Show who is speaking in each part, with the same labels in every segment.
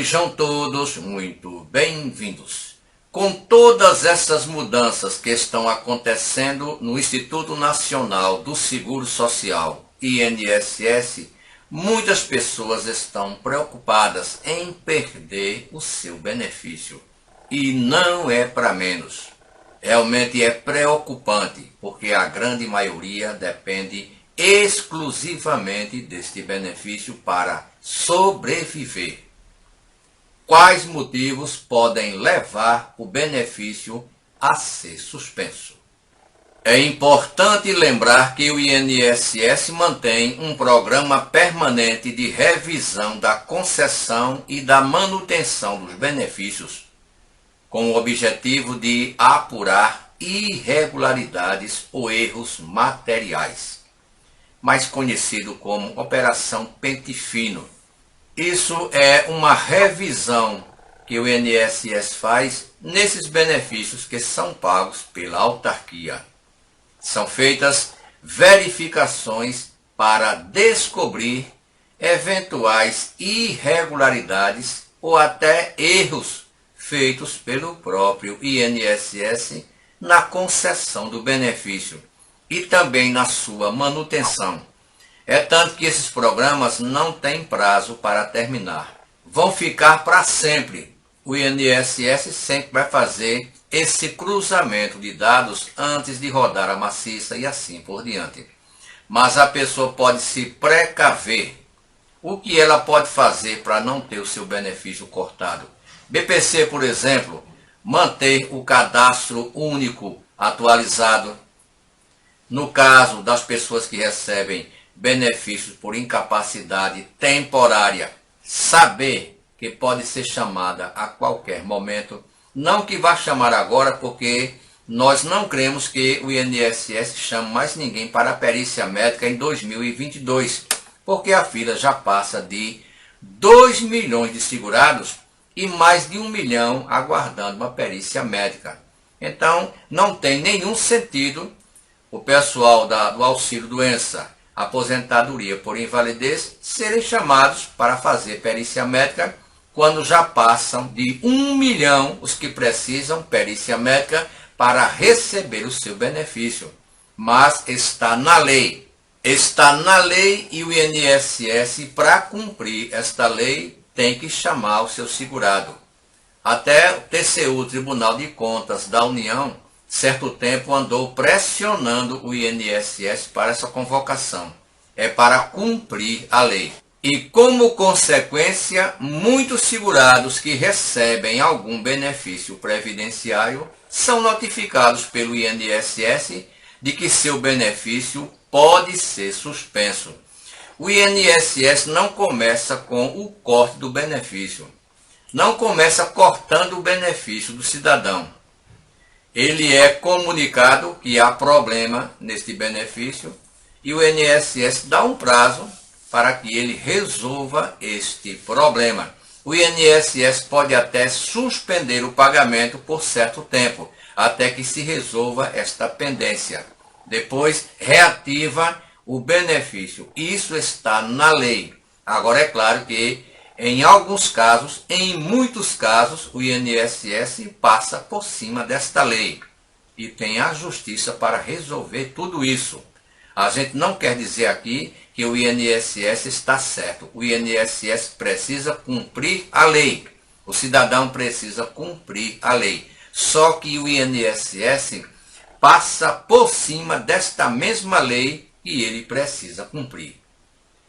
Speaker 1: Sejam todos muito bem-vindos. Com todas essas mudanças que estão acontecendo no Instituto Nacional do Seguro Social, INSS, muitas pessoas estão preocupadas em perder o seu benefício. E não é para menos. Realmente é preocupante, porque a grande maioria depende exclusivamente deste benefício para sobreviver. Quais motivos podem levar o benefício a ser suspenso? É importante lembrar que o INSS mantém um programa permanente de revisão da concessão e da manutenção dos benefícios, com o objetivo de apurar irregularidades ou erros materiais, mais conhecido como Operação Pente Fino. Isso é uma revisão que o INSS faz nesses benefícios que são pagos pela autarquia. São feitas verificações para descobrir eventuais irregularidades ou até erros feitos pelo próprio INSS na concessão do benefício e também na sua manutenção. É tanto que esses programas não têm prazo para terminar. Vão ficar para sempre. O INSS sempre vai fazer esse cruzamento de dados antes de rodar a maciça e assim por diante. Mas a pessoa pode se precaver. O que ela pode fazer para não ter o seu benefício cortado? BPC, por exemplo, manter o cadastro único atualizado. No caso das pessoas que recebem benefícios por incapacidade temporária, saber que pode ser chamada a qualquer momento. Não que vá chamar agora, porque nós não cremos que o INSS chame mais ninguém para a perícia médica em 2022, porque a fila já passa de 2 milhões de segurados e mais de 1 milhão aguardando uma perícia médica. Então, não tem nenhum sentido o pessoal do auxílio-doença, aposentadoria por invalidez, serem chamados para fazer perícia médica quando já passam de 1 milhão os que precisam perícia médica para receber o seu benefício. Mas está na lei. Está na lei e o INSS, para cumprir esta lei, tem que chamar o seu segurado. Até o TCU, Tribunal de Contas da União, certo tempo andou pressionando o INSS para essa convocação. É para cumprir a lei. E como consequência, muitos segurados que recebem algum benefício previdenciário são notificados pelo INSS de que seu benefício pode ser suspenso. O INSS não começa com o corte do benefício. Não começa cortando o benefício do cidadão. Ele é comunicado que há problema neste benefício e o INSS dá um prazo para que ele resolva este problema. O INSS pode até suspender o pagamento por certo tempo, até que se resolva esta pendência. Depois, reativa o benefício. Isso está na lei. Agora, é claro que em alguns casos, em muitos casos, o INSS passa por cima desta lei e tem a justiça para resolver tudo isso. A gente não quer dizer aqui que o INSS está certo. O INSS precisa cumprir a lei. O cidadão precisa cumprir a lei. Só que o INSS passa por cima desta mesma lei que ele precisa cumprir.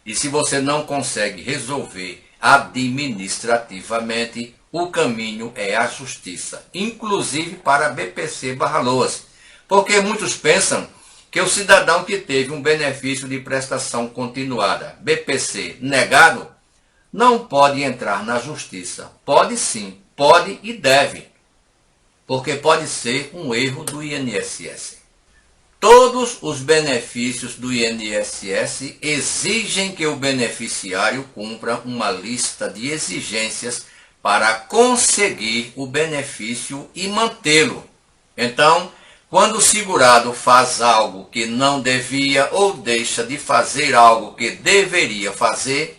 Speaker 1: E se você não consegue resolver administrativamente, o caminho é a justiça, inclusive para a BPC/Loas, porque muitos pensam que o cidadão que teve um benefício de prestação continuada, BPC, negado, não pode entrar na justiça. Pode sim, pode e deve, porque pode ser um erro do INSS. Todos os benefícios do INSS exigem que o beneficiário cumpra uma lista de exigências para conseguir o benefício e mantê-lo. Então, quando o segurado faz algo que não devia ou deixa de fazer algo que deveria fazer,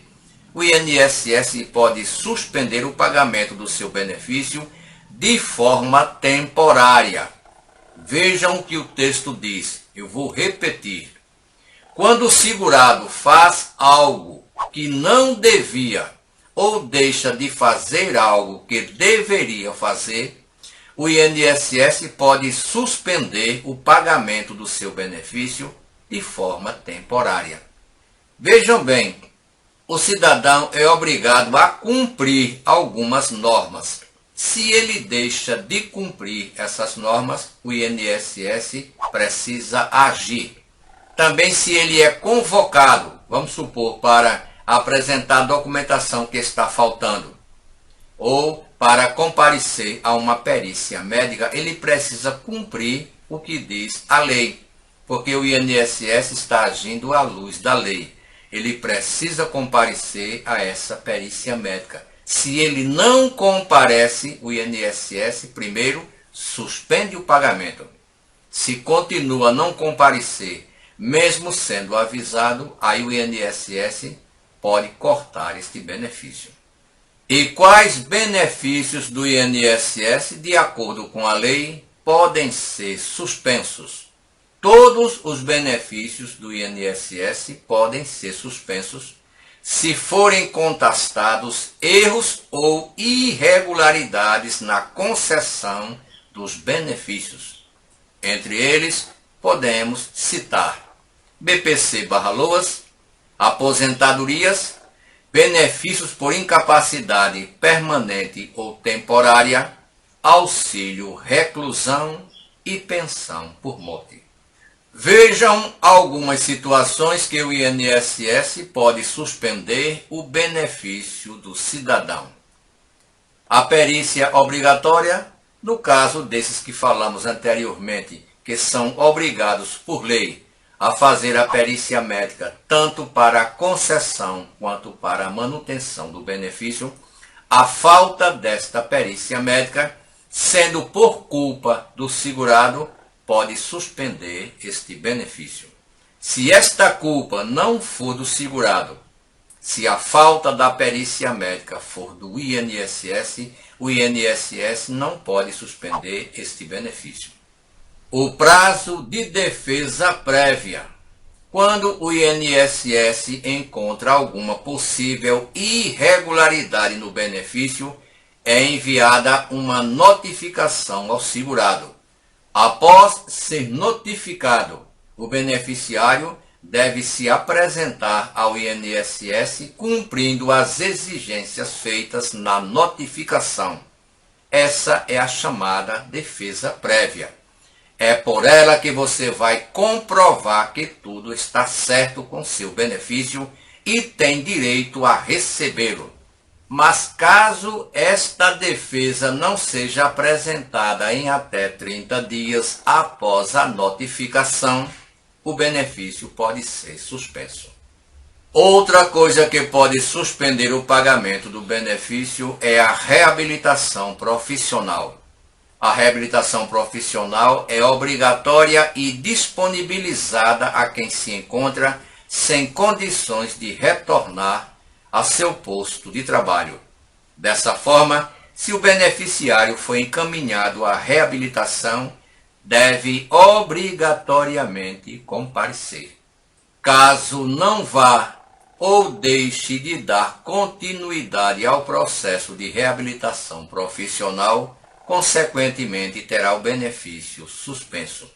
Speaker 1: o INSS pode suspender o pagamento do seu benefício de forma temporária. Vejam o que o texto diz. Eu vou repetir. Quando o segurado faz algo que não devia ou deixa de fazer algo que deveria fazer, o INSS pode suspender o pagamento do seu benefício de forma temporária. Vejam bem, o cidadão é obrigado a cumprir algumas normas. Se ele deixa de cumprir essas normas, o INSS precisa agir. Também se ele é convocado, vamos supor, para apresentar a documentação que está faltando, ou para comparecer a uma perícia médica, ele precisa cumprir o que diz a lei, porque o INSS está agindo à luz da lei. Ele precisa comparecer a essa perícia médica. Se ele não comparece, o INSS primeiro suspende o pagamento. Se continua a não comparecer, mesmo sendo avisado, aí o INSS pode cortar este benefício. E quais benefícios do INSS, de acordo com a lei, podem ser suspensos? Todos os benefícios do INSS podem ser suspensos se forem contestados erros ou irregularidades na concessão dos benefícios. Entre eles, podemos citar BPC/LOAS, aposentadorias, benefícios por incapacidade permanente ou temporária, auxílio reclusão e pensão por morte. Vejam algumas situações que o INSS pode suspender o benefício do cidadão. A perícia obrigatória, no caso desses que falamos anteriormente, que são obrigados por lei a fazer a perícia médica tanto para a concessão quanto para a manutenção do benefício, a falta desta perícia médica, sendo por culpa do segurado, pode suspender este benefício. Se esta culpa não for do segurado, se a falta da perícia médica for do INSS, o INSS não pode suspender este benefício. O prazo de defesa prévia. Quando o INSS encontra alguma possível irregularidade no benefício, é enviada uma notificação ao segurado. Após ser notificado, o beneficiário deve se apresentar ao INSS cumprindo as exigências feitas na notificação. Essa é a chamada defesa prévia. É por ela que você vai comprovar que tudo está certo com seu benefício e tem direito a recebê-lo. Mas caso esta defesa não seja apresentada em até 30 dias após a notificação, o benefício pode ser suspenso. Outra coisa que pode suspender o pagamento do benefício é a reabilitação profissional. A reabilitação profissional é obrigatória e disponibilizada a quem se encontra sem condições de retornar a seu posto de trabalho. Dessa forma, se o beneficiário foi encaminhado à reabilitação, deve obrigatoriamente comparecer. Caso não vá ou deixe de dar continuidade ao processo de reabilitação profissional, consequentemente terá o benefício suspenso.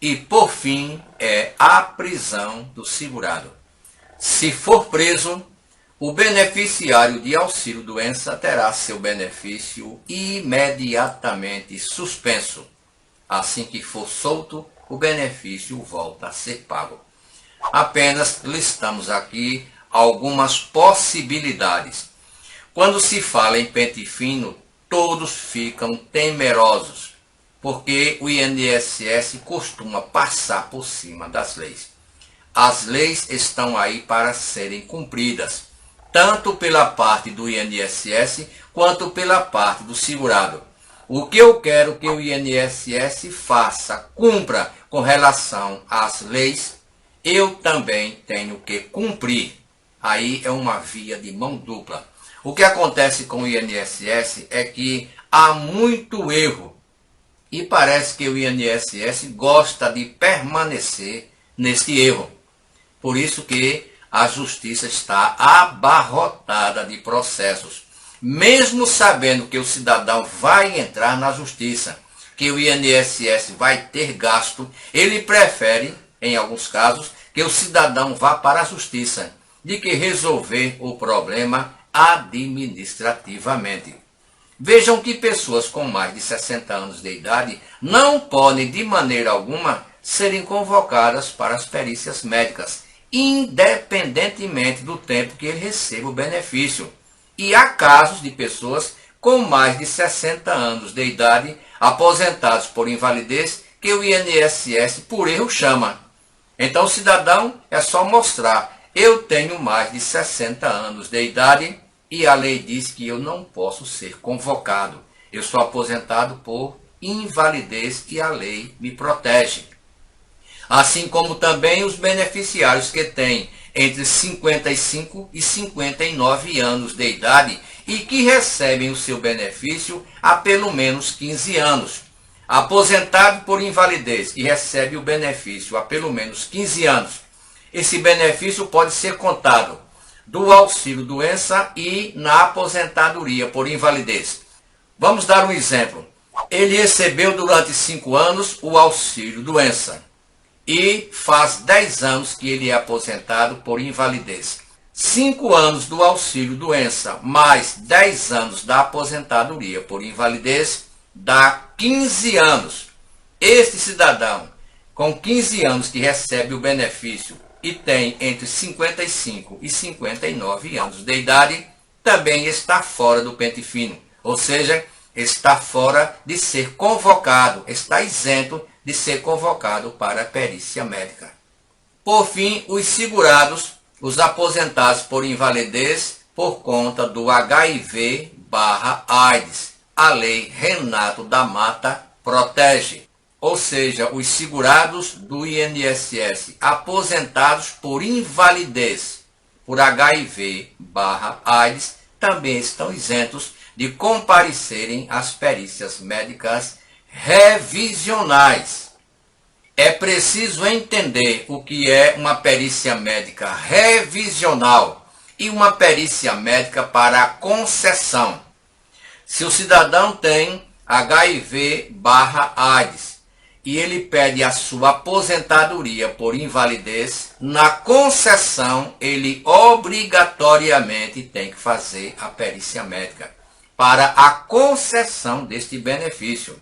Speaker 1: E, por fim, é a prisão do segurado. Se for preso, o beneficiário de auxílio-doença terá seu benefício imediatamente suspenso. Assim que for solto, o benefício volta a ser pago. Apenas listamos aqui algumas possibilidades. Quando se fala em pente fino, todos ficam temerosos, porque o INSS costuma passar por cima das leis. As leis estão aí para serem cumpridas, tanto pela parte do INSS quanto pela parte do segurado. O que eu quero que o INSS faça, cumpra com relação às leis, eu também tenho que cumprir. Aí é uma via de mão dupla. O que acontece com o INSS é que há muito erro e parece que o INSS gosta de permanecer nesse erro. Por isso que a justiça está abarrotada de processos. Mesmo sabendo que o cidadão vai entrar na justiça, que o INSS vai ter gasto, ele prefere, em alguns casos, que o cidadão vá para a justiça, de que resolver o problema administrativamente. Vejam que pessoas com mais de 60 anos de idade não podem, de maneira alguma, serem convocadas para as perícias médicas, independentemente do tempo que ele receba o benefício. E há casos de pessoas com mais de 60 anos de idade, aposentados por invalidez, que o INSS, por erro, chama. Então, o cidadão é só mostrar: eu tenho mais de 60 anos de idade e a lei diz que eu não posso ser convocado. Eu sou aposentado por invalidez e a lei me protege. Assim como também os beneficiários que têm entre 55 e 59 anos de idade e que recebem o seu benefício há pelo menos 15 anos. Aposentado por invalidez que recebe o benefício há pelo menos 15 anos, esse benefício pode ser contado do auxílio-doença e na aposentadoria por invalidez. Vamos dar um exemplo. Ele recebeu durante 5 anos o auxílio-doença e faz 10 anos que ele é aposentado por invalidez. 5 anos do auxílio-doença mais 10 anos da aposentadoria por invalidez dá 15 anos. Este cidadão, com 15 anos que recebe o benefício e tem entre 55 e 59 anos de idade, também está fora do pente fino, ou seja, está fora de ser convocado, está isento de ser convocado para a perícia médica. Por fim, os segurados, os aposentados por invalidez por conta do HIV/AIDS. A lei Renato da Mata protege. Ou seja, os segurados do INSS aposentados por invalidez por HIV/AIDS também estão isentos de comparecerem às perícias médicas revisionais. É preciso entender o que é uma perícia médica revisional e uma perícia médica para a concessão. Se o cidadão tem HIV/AIDS e ele pede a sua aposentadoria por invalidez, na concessão ele obrigatoriamente tem que fazer a perícia médica para a concessão deste benefício.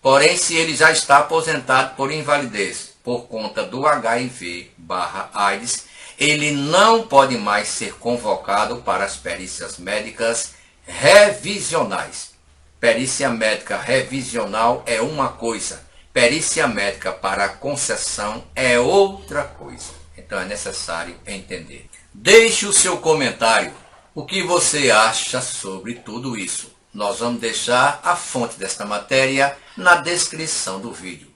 Speaker 1: Porém, se ele já está aposentado por invalidez por conta do HIV/AIDS, ele não pode mais ser convocado para as perícias médicas revisionais. Perícia médica revisional é uma coisa, perícia médica para a concessão é outra coisa. Então é necessário entender. Deixe o seu comentário. O que você acha sobre tudo isso? Nós vamos deixar a fonte desta matéria na descrição do vídeo.